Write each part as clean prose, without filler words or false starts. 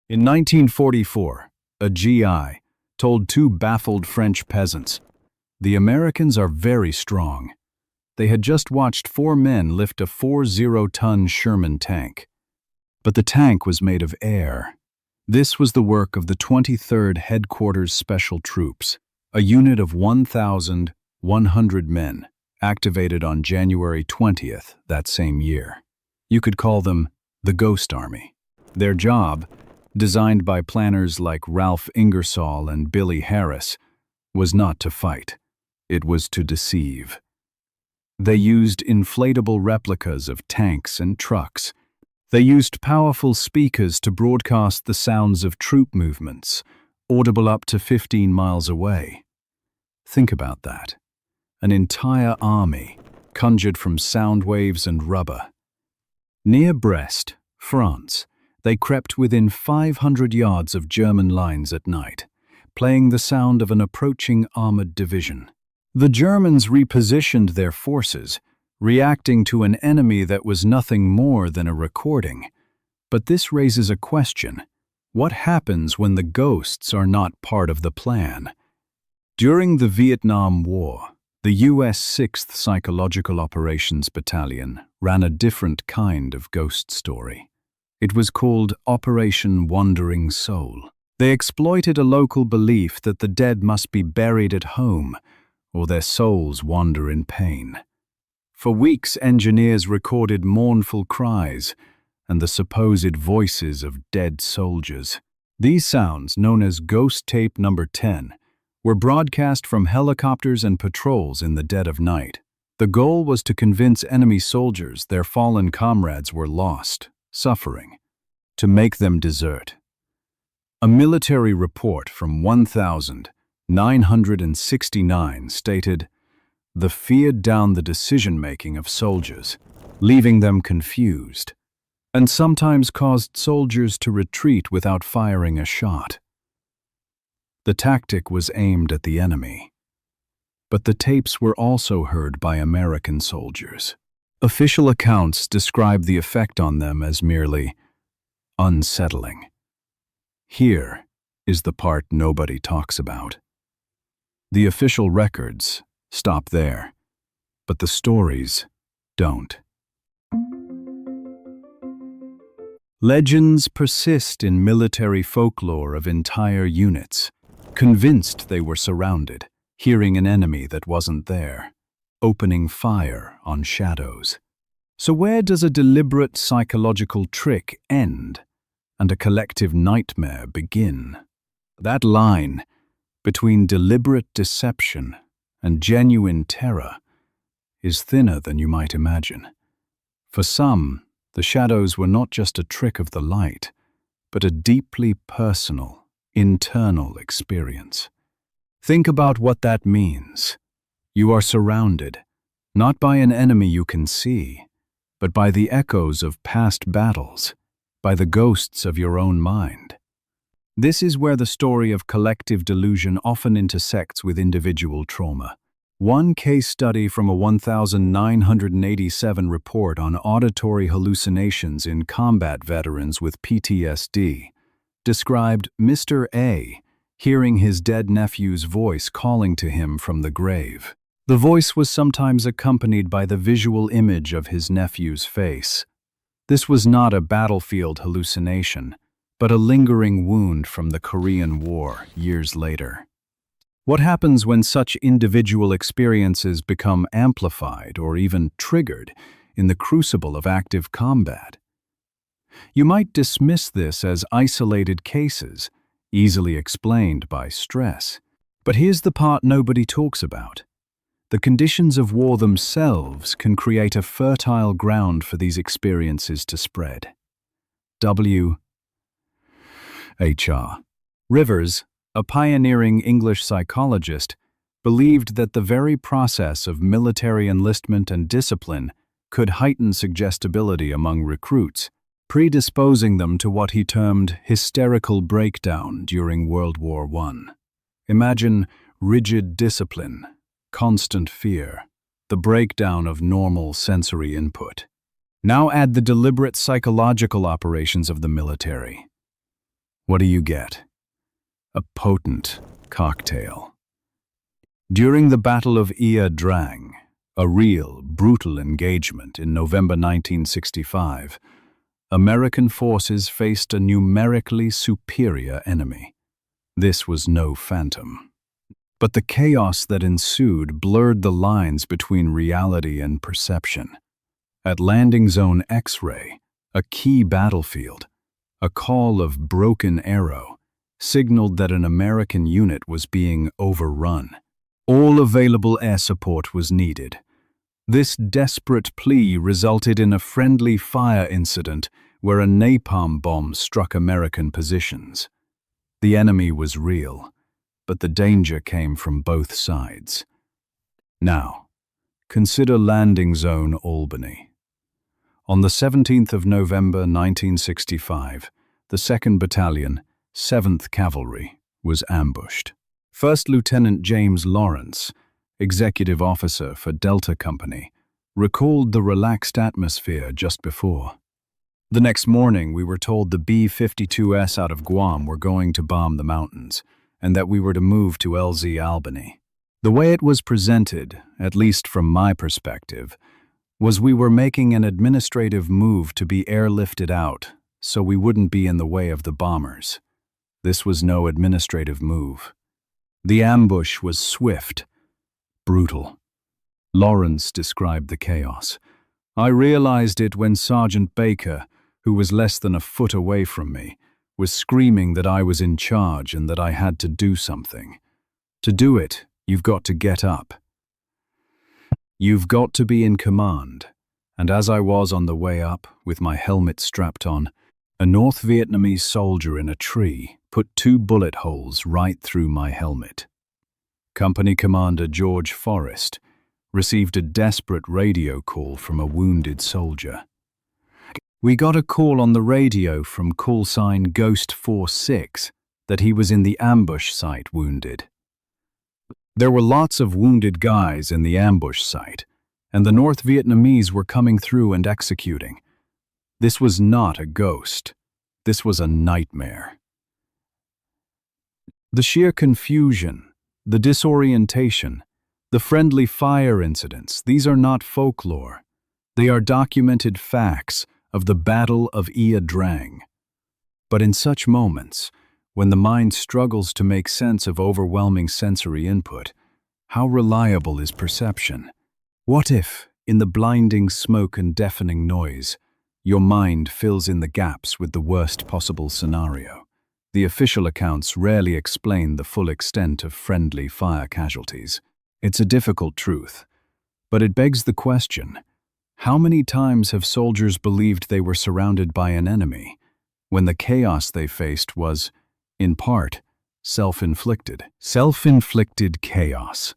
In 1944, a GI told two baffled French peasants, "The Americans are very strong." They had just watched four men lift a 40-ton Sherman tank. But the tank was made of air. This was the work of the 23rd Headquarters Special Troops, a unit of 1,100 men, activated on January 20th that same year. You could call them the Ghost Army. Their job, designed by planners like Ralph Ingersoll and Billy Harris, was not to fight. It was to deceive. They used inflatable replicas of tanks and trucks. They used powerful speakers to broadcast the sounds of troop movements, audible up to 15 miles away. Think about that. An entire army, conjured from sound waves and rubber. Near Brest, France, they crept within 500 yards of German lines at night, playing the sound of an approaching armored division. The Germans repositioned their forces, reacting to an enemy that was nothing more than a recording. But this raises a question. What happens when the ghosts are not part of the plan? During the Vietnam War, the U.S. 6th Psychological Operations Battalion ran a different kind of ghost story. It was called Operation Wandering Soul. They exploited a local belief that the dead must be buried at home, or their souls wander in pain. For weeks, engineers recorded mournful cries and the supposed voices of dead soldiers. These sounds, known as Ghost Tape Number 10, were broadcast from helicopters and patrols in the dead of night. The goal was to convince enemy soldiers their fallen comrades were lost, suffering, to make them desert. A military report from 1969 stated, "The fear down the decision-making of soldiers, leaving them confused, and sometimes caused soldiers to retreat without firing a shot." The tactic was aimed at the enemy, but the tapes were also heard by American soldiers. Official accounts describe the effect on them as merely unsettling. Here is the part nobody talks about. The official records stop there, but the stories don't. Legends persist in military folklore of entire units, convinced they were surrounded, hearing an enemy that wasn't there, opening fire on shadows. So where does a deliberate psychological trick end and a collective nightmare begin? That line between deliberate deception and genuine terror is thinner than you might imagine. For some, the shadows were not just a trick of the light, but a deeply personal, internal experience. Think about what that means. You are surrounded, not by an enemy you can see, but by the echoes of past battles, by the ghosts of your own mind. This is where the story of collective delusion often intersects with individual trauma. One case study from a 1987 report on auditory hallucinations in combat veterans with PTSD described Mr. A hearing his dead nephew's voice calling to him from the grave. The voice was sometimes accompanied by the visual image of his nephew's face. This was not a battlefield hallucination, but a lingering wound from the Korean War years later. What happens when such individual experiences become amplified or even triggered in the crucible of active combat? You might dismiss this as isolated cases, easily explained by stress. But here's the part nobody talks about. The conditions of war themselves can create a fertile ground for these experiences to spread. W.H.R. Rivers, a pioneering English psychologist, believed that the very process of military enlistment and discipline could heighten suggestibility among recruits, predisposing them to what he termed hysterical breakdown during World War I. Imagine rigid discipline, constant fear, the breakdown of normal sensory input. Now add the deliberate psychological operations of the military. What do you get? A potent cocktail. During the Battle of Ia Drang, a real, brutal engagement in November 1965, American forces faced a numerically superior enemy. This was no phantom. But the chaos that ensued blurred the lines between reality and perception. At Landing Zone X-Ray, a key battlefield, a call of Broken Arrow signaled that an American unit was being overrun. All available air support was needed. This desperate plea resulted in a friendly fire incident where a napalm bomb struck American positions. The enemy was real, but the danger came from both sides. Now, consider Landing Zone Albany. On the 17th of November 1965, the 2nd Battalion, 7th Cavalry, was ambushed. First Lieutenant James Lawrence, executive officer for Delta Company, recalled the relaxed atmosphere just before. The next morning, we were told the B-52S out of Guam were going to bomb the mountains, and that we were to move to LZ Albany. The way it was presented, at least from my perspective, was we were making an administrative move to be airlifted out, so we wouldn't be in the way of the bombers. This was no administrative move. The ambush was swift, brutal. Lawrence described the chaos. I realized it when Sergeant Baker, who was less than a foot away from me, was screaming that I was in charge and that I had to do something. To do it, you've got to get up. You've got to be in command. And as I was on the way up, with my helmet strapped on, a North Vietnamese soldier in a tree put 2 bullet holes right through my helmet. Company Commander George Forrest received a desperate radio call from a wounded soldier. We got a call on the radio from call sign Ghost 46 that he was in the ambush site wounded. There were lots of wounded guys in the ambush site, and the North Vietnamese were coming through and executing. This was not a ghost. This was a nightmare. The sheer confusion, the disorientation, the friendly fire incidents, these are not folklore. They are documented facts of the Battle of Ia Drang. But in such moments, when the mind struggles to make sense of overwhelming sensory input, how reliable is perception? What if, in the blinding smoke and deafening noise, your mind fills in the gaps with the worst possible scenario? The official accounts rarely explain the full extent of friendly fire casualties. It's a difficult truth, but it begs the question, how many times have soldiers believed they were surrounded by an enemy, when the chaos they faced was, in part, self-inflicted? Self-inflicted chaos.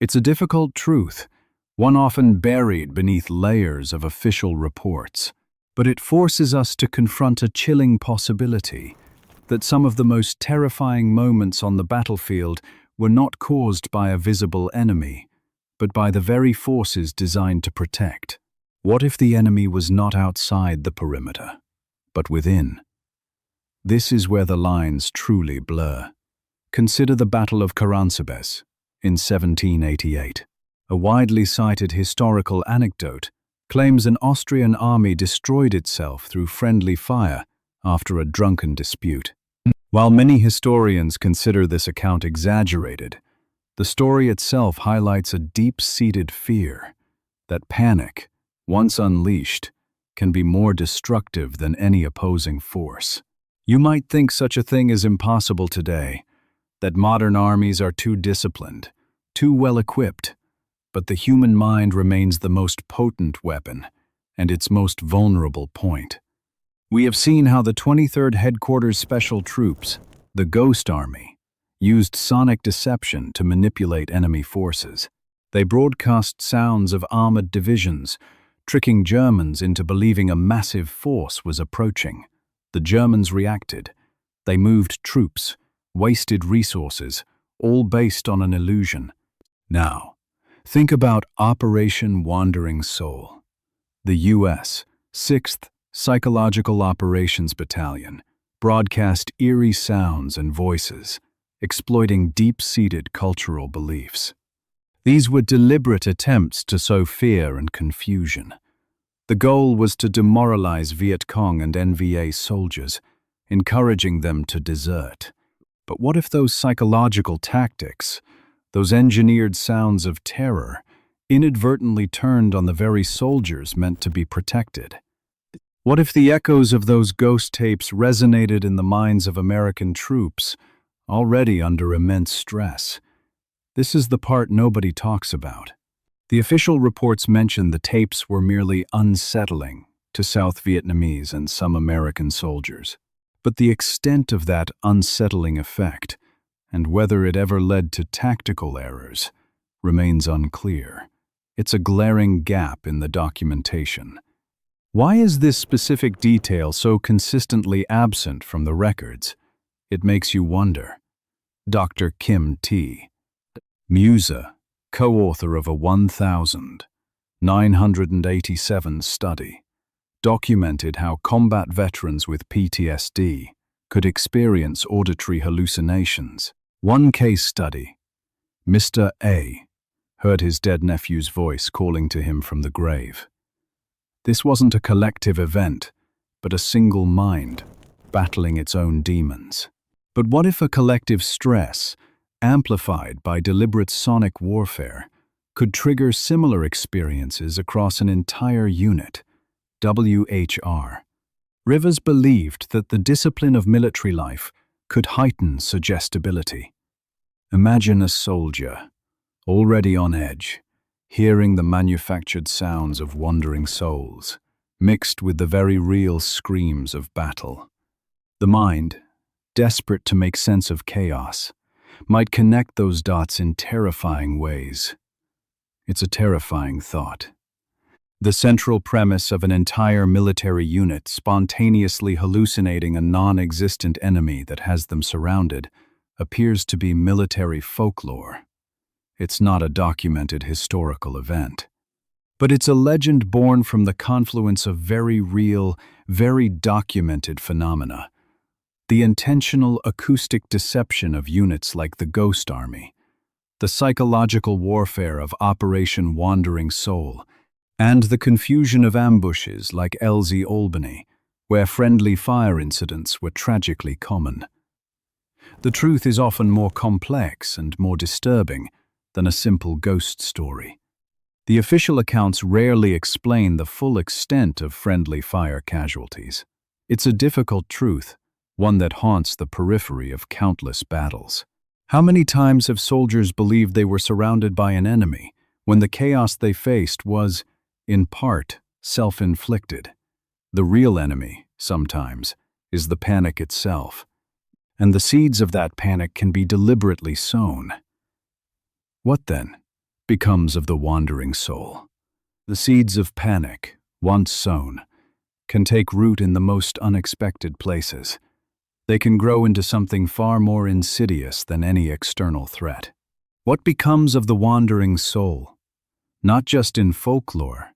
It's a difficult truth, one often buried beneath layers of official reports, but it forces us to confront a chilling possibility that some of the most terrifying moments on the battlefield were not caused by a visible enemy, but by the very forces designed to protect. What if the enemy was not outside the perimeter, but within? This is where the lines truly blur. Consider the Battle of Caransebeş in 1788. A widely cited historical anecdote claims an Austrian army destroyed itself through friendly fire after a drunken dispute. While many historians consider this account exaggerated, the story itself highlights a deep-seated fear that panic, once unleashed, can be more destructive than any opposing force. You might think such a thing is impossible today, that modern armies are too disciplined, too well-equipped, but the human mind remains the most potent weapon and its most vulnerable point. We have seen how the 23rd Headquarters Special Troops, the Ghost Army, used sonic deception to manipulate enemy forces. They broadcast sounds of armored divisions, tricking Germans into believing a massive force was approaching. The Germans reacted. They moved troops, wasted resources, all based on an illusion. Now, think about Operation Wandering Soul. The U.S. 6th Psychological Operations Battalion, broadcast eerie sounds and voices, exploiting deep-seated cultural beliefs. These were deliberate attempts to sow fear and confusion. The goal was to demoralize Viet Cong and NVA soldiers, encouraging them to desert. But what if those psychological tactics, those engineered sounds of terror, inadvertently turned on the very soldiers meant to be protected? What if the echoes of those ghost tapes resonated in the minds of American troops, already under immense stress? This is the part nobody talks about. The official reports mention the tapes were merely unsettling to South Vietnamese and some American soldiers. But the extent of that unsettling effect, and whether it ever led to tactical errors, remains unclear. It's a glaring gap in the documentation. Why is this specific detail so consistently absent from the records? It makes you wonder. Dr. Kim T. Musa, co-author of a 1,987 study, documented how combat veterans with PTSD could experience auditory hallucinations. One case study, Mr. A heard his dead nephew's voice calling to him from the grave. This wasn't a collective event, but a single mind battling its own demons. But what if a collective stress, amplified by deliberate sonic warfare, could trigger similar experiences across an entire unit? WHR. Rivers believed that the discipline of military life could heighten suggestibility. Imagine a soldier, already on edge, hearing the manufactured sounds of wandering souls, mixed with the very real screams of battle. The mind, desperate to make sense of chaos, might connect those dots in terrifying ways. It's a terrifying thought. The central premise of an entire military unit spontaneously hallucinating a non-existent enemy that has them surrounded appears to be military folklore. It's not a documented historical event. But it's a legend born from the confluence of very real, very documented phenomena. The intentional acoustic deception of units like the Ghost Army, the psychological warfare of Operation Wandering Soul, and the confusion of ambushes like LZ Albany, where friendly fire incidents were tragically common. The truth is often more complex and more disturbing than a simple ghost story. The official accounts rarely explain the full extent of friendly fire casualties. It's a difficult truth, one that haunts the periphery of countless battles. How many times have soldiers believed they were surrounded by an enemy when the chaos they faced was, in part, self-inflicted? The real enemy, sometimes, is the panic itself, and the seeds of that panic can be deliberately sown. What, then, becomes of the wandering soul? The seeds of panic, once sown, can take root in the most unexpected places. They can grow into something far more insidious than any external threat. What becomes of the wandering soul? Not just in folklore,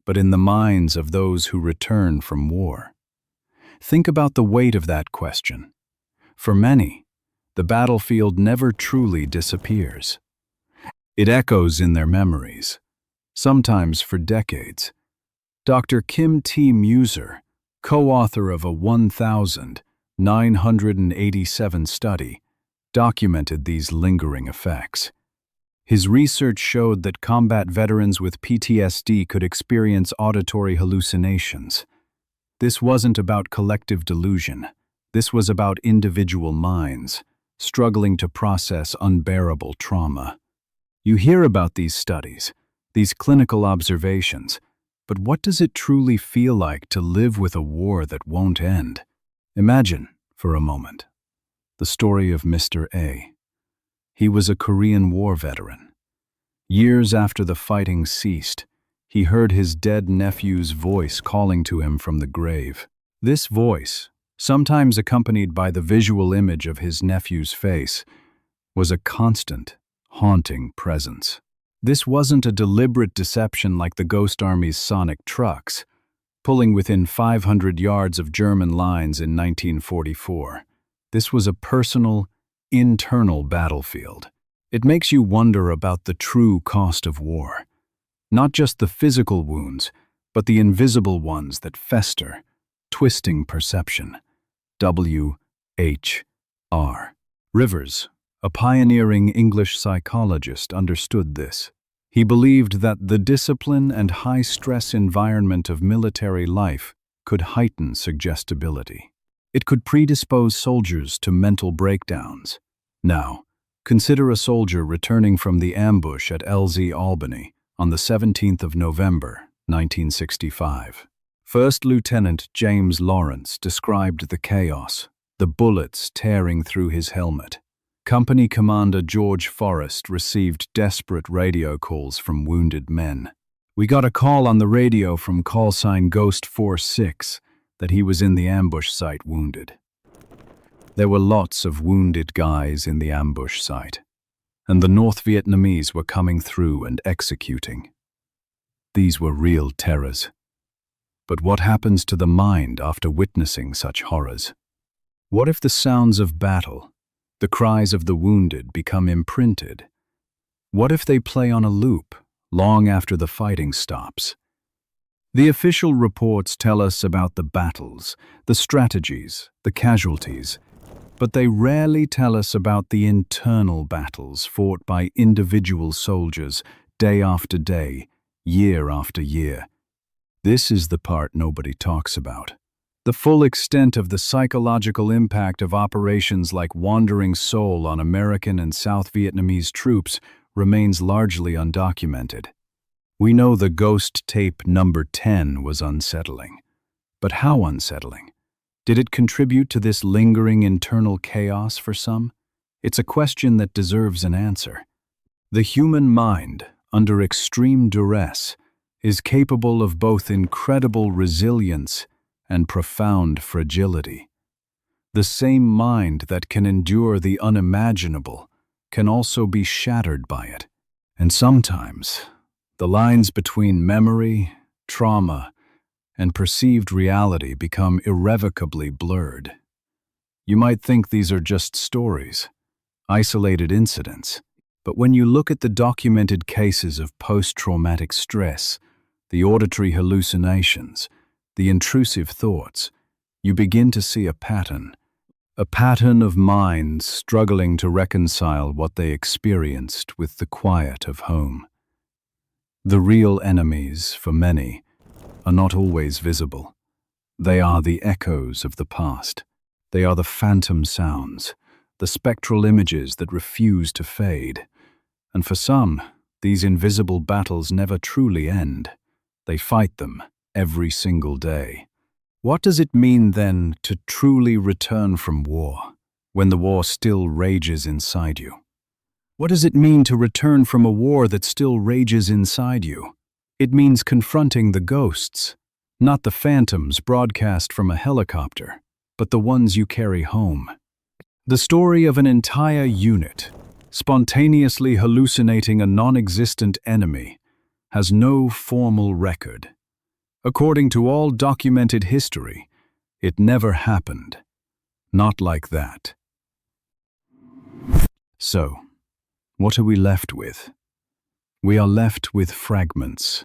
but in the minds of those who return from war. Think about the weight of that question. For many, the battlefield never truly disappears. It echoes in their memories, sometimes for decades. Dr. Kim T. Muser, co-author of a 1,987 study, documented these lingering effects. His research showed that combat veterans with PTSD could experience auditory hallucinations. This wasn't about collective delusion. This was about individual minds, struggling to process unbearable trauma. You hear about these studies, these clinical observations, but what does it truly feel like to live with a war that won't end? Imagine, for a moment, the story of Mr. A. He was a Korean War veteran. Years after the fighting ceased, he heard his dead nephew's voice calling to him from the grave. This voice, sometimes accompanied by the visual image of his nephew's face, was a constant, haunting presence. This wasn't a deliberate deception like the Ghost Army's sonic trucks, pulling within 500 yards of German lines in 1944. This was a personal, internal battlefield. It makes you wonder about the true cost of war. Not just the physical wounds, but the invisible ones that fester, twisting perception. W.H.R. Rivers, a pioneering English psychologist, understood this. He believed that the discipline and high-stress environment of military life could heighten suggestibility. It could predispose soldiers to mental breakdowns. Now, consider a soldier returning from the ambush at LZ Albany on the 17th of November, 1965. First Lieutenant James Lawrence described the chaos, the bullets tearing through his helmet. Company Commander George Forrest received desperate radio calls from wounded men. "We got a call on the radio from call sign Ghost 46 that he was in the ambush site wounded." There were lots of wounded guys in the ambush site, and the North Vietnamese were coming through and executing. These were real terrors. But what happens to the mind after witnessing such horrors? What if the sounds of battle, the cries of the wounded, become imprinted? What if they play on a loop, long after the fighting stops? The official reports tell us about the battles, the strategies, the casualties, but they rarely tell us about the internal battles fought by individual soldiers day after day, year after year. This is the part nobody talks about. The full extent of the psychological impact of operations like Wandering Soul on American and South Vietnamese troops remains largely undocumented. We know the ghost tape number 10 was unsettling. But how unsettling? Did it contribute to this lingering internal chaos for some? It's a question that deserves an answer. The human mind, under extreme duress, is capable of both incredible resilience and profound fragility. The same mind that can endure the unimaginable can also be shattered by it. And sometimes, the lines between memory, trauma, and perceived reality become irrevocably blurred. You might think these are just stories, isolated incidents, but when you look at the documented cases of post-traumatic stress, the auditory hallucinations, the intrusive thoughts, you begin to see a pattern of minds struggling to reconcile what they experienced with the quiet of home. The real enemies, for many, are not always visible. They are the echoes of the past. They are the phantom sounds, the spectral images that refuse to fade. And for some, these invisible battles never truly end. They fight them every single day. What does it mean, then, to truly return from war, when the war still rages inside you? What does it mean to return from a war that still rages inside you? It means confronting the ghosts, not the phantoms broadcast from a helicopter, but the ones you carry home. The story of an entire unit, spontaneously hallucinating a non-existent enemy, has no formal record. According to all documented history, it never happened. Not like that. So, what are we left with? We are left with fragments.